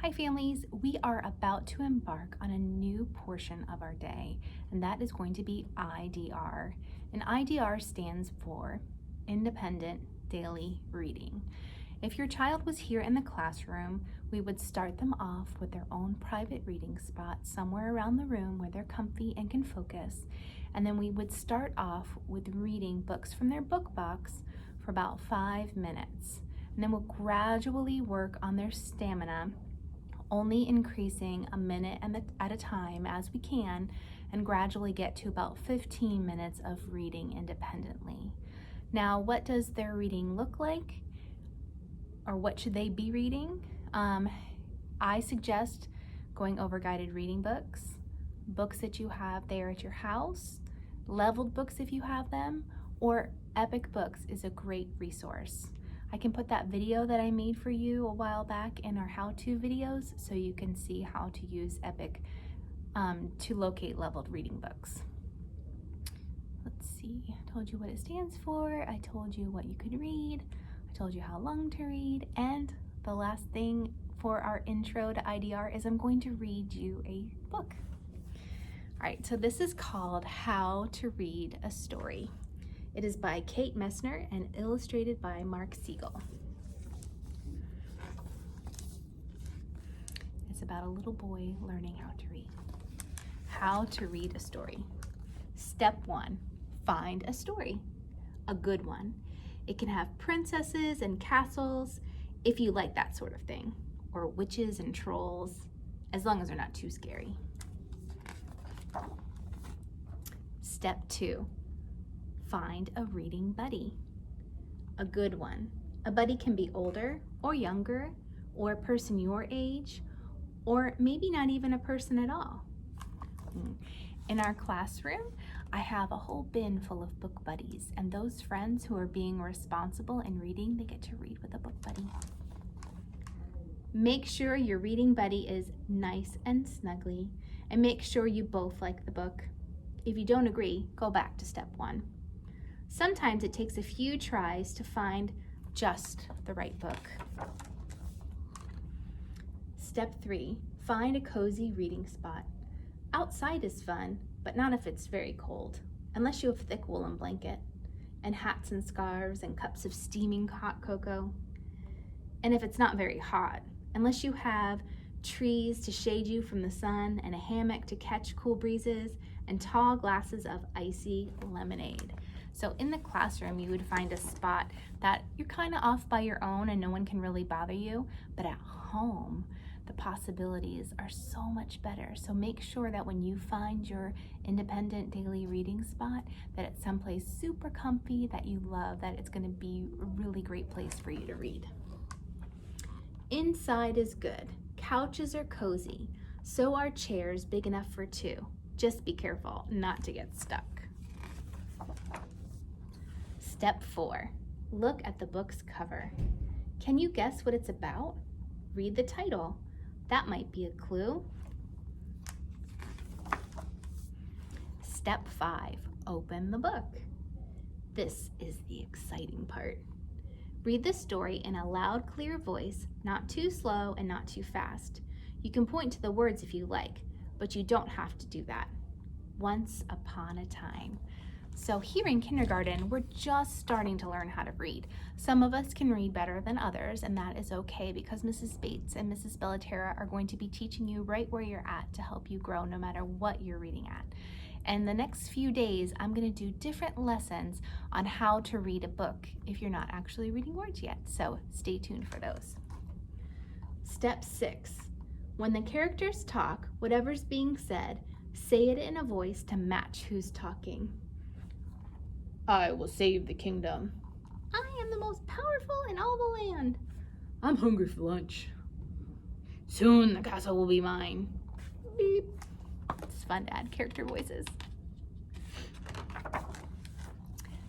Hi families, we are about to embark on a new portion of our day, and that is going to be IDR. And IDR stands for Independent Daily Reading. If your child was here in the classroom, we would start them off with their own private reading spot somewhere around the room where they're comfy and can focus. And then we would start off with reading books from their book box for about 5 minutes. And then we'll gradually work on their stamina, only increasing a minute at a time as we can, and gradually get to about 15 minutes of reading independently. Now, what does their reading look like? Or what should they be reading? I suggest going over guided reading books, books that you have there at your house, leveled books if you have them, or Epic Books is a great resource. I can put that video that I made for you a while back in our how-to videos so you can see how to use Epic to locate leveled reading books. Let's see, I told you what it stands for, I told you what you could read, I told you how long to read, and the last thing for our intro to IDR is I'm going to read you a book. All right, so this is called How to Read a Story. It is by Kate Messner and illustrated by Mark Siegel. It's about a little boy learning how to read. How to read a story. Step 1, find a story, a good one. It can have princesses and castles, if you like that sort of thing, or witches and trolls, as long as they're not too scary. Step 2, find a reading buddy, a good one. A buddy can be older or younger, or a person your age, or maybe not even a person at all. In our classroom, I have a whole bin full of book buddies, and those friends who are being responsible in reading, they get to read with a book buddy. Make sure your reading buddy is nice and snuggly, and make sure you both like the book. If you don't agree, go back to step 1. Sometimes it takes a few tries to find just the right book. Step 3, find a cozy reading spot. Outside is fun, but not if it's very cold, unless you have a thick woolen blanket, and hats and scarves and cups of steaming hot cocoa. And if it's not very hot, unless you have trees to shade you from the sun and a hammock to catch cool breezes and tall glasses of icy lemonade. So in the classroom, you would find a spot that you're kind of off by your own and no one can really bother you, but at home, the possibilities are so much better. So make sure that when you find your independent daily reading spot, that it's someplace super comfy that you love, that it's going to be a really great place for you to read. Inside is good. Couches are cozy. So are chairs big enough for 2. Just be careful not to get stuck. Step 4, look at the book's cover. Can you guess what it's about? Read the title. That might be a clue. Step 5, open the book. This is the exciting part. Read the story in a loud, clear voice, not too slow and not too fast. You can point to the words if you like, but you don't have to do that. Once upon a time. So here in kindergarten, we're just starting to learn how to read. Some of us can read better than others, and that is okay because Mrs. Bates and Mrs. Bellaterra are going to be teaching you right where you're at to help you grow no matter what you're reading at. And the next few days, I'm going to do different lessons on how to read a book if you're not actually reading words yet. So stay tuned for those. Step 6, when the characters talk, whatever's being said, say it in a voice to match who's talking. I will save the kingdom. I am the most powerful in all the land. I'm hungry for lunch. Soon the castle will be mine. Beep. It's fun to add character voices.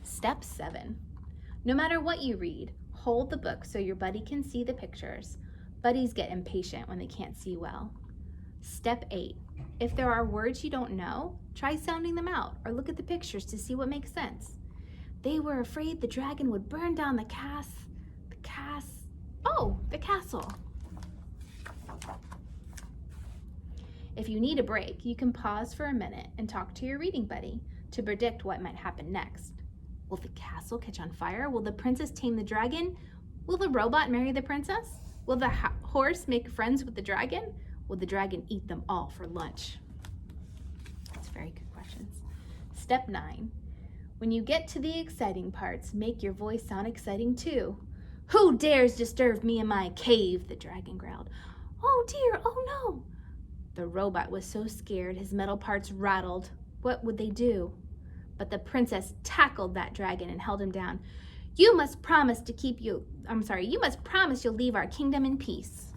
Step 7. No matter what you read, hold the book so your buddy can see the pictures. Buddies get impatient when they can't see well. Step 8. If there are words you don't know, try sounding them out or look at the pictures to see what makes sense. They were afraid the dragon would burn down the castle. If you need a break, you can pause for a minute and talk to your reading buddy to predict what might happen next. Will the castle catch on fire? Will the princess tame the dragon? Will the robot marry the princess? Will the horse make friends with the dragon? Will the dragon eat them all for lunch? That's very good questions. Step 9. When you get to the exciting parts, make your voice sound exciting too. Who dares disturb me in my cave? The dragon growled. Oh dear, oh no. The robot was so scared his metal parts rattled. What would they do? But the princess tackled that dragon and held him down. You must promise you'll leave our kingdom in peace.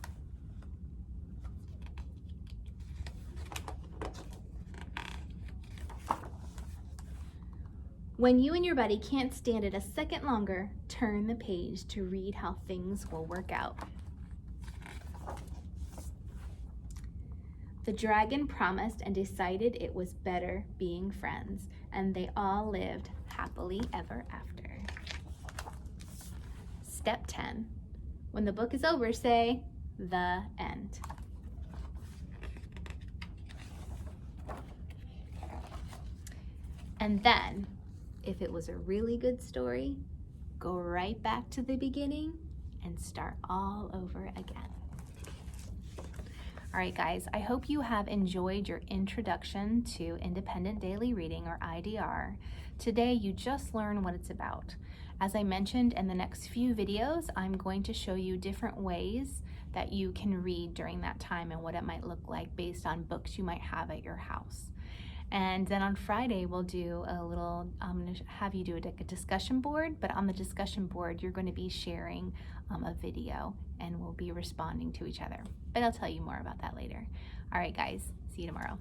When you and your buddy can't stand it a second longer, turn the page to read how things will work out. The dragon promised and decided it was better being friends, and they all lived happily ever after. Step 10. When the book is over, say, the end. And then, if it was a really good story, go right back to the beginning and start all over again. All right, guys, I hope you have enjoyed your introduction to Independent Daily Reading, or IDR. Today, you just learned what it's about. As I mentioned, in the next few videos, I'm going to show you different ways that you can read during that time and what it might look like based on books you might have at your house. And then on Friday, we'll do I'm going to have you do a discussion board, but on the discussion board, you're going to be sharing a video and we'll be responding to each other. But I'll tell you more about that later. All right, guys, see you tomorrow.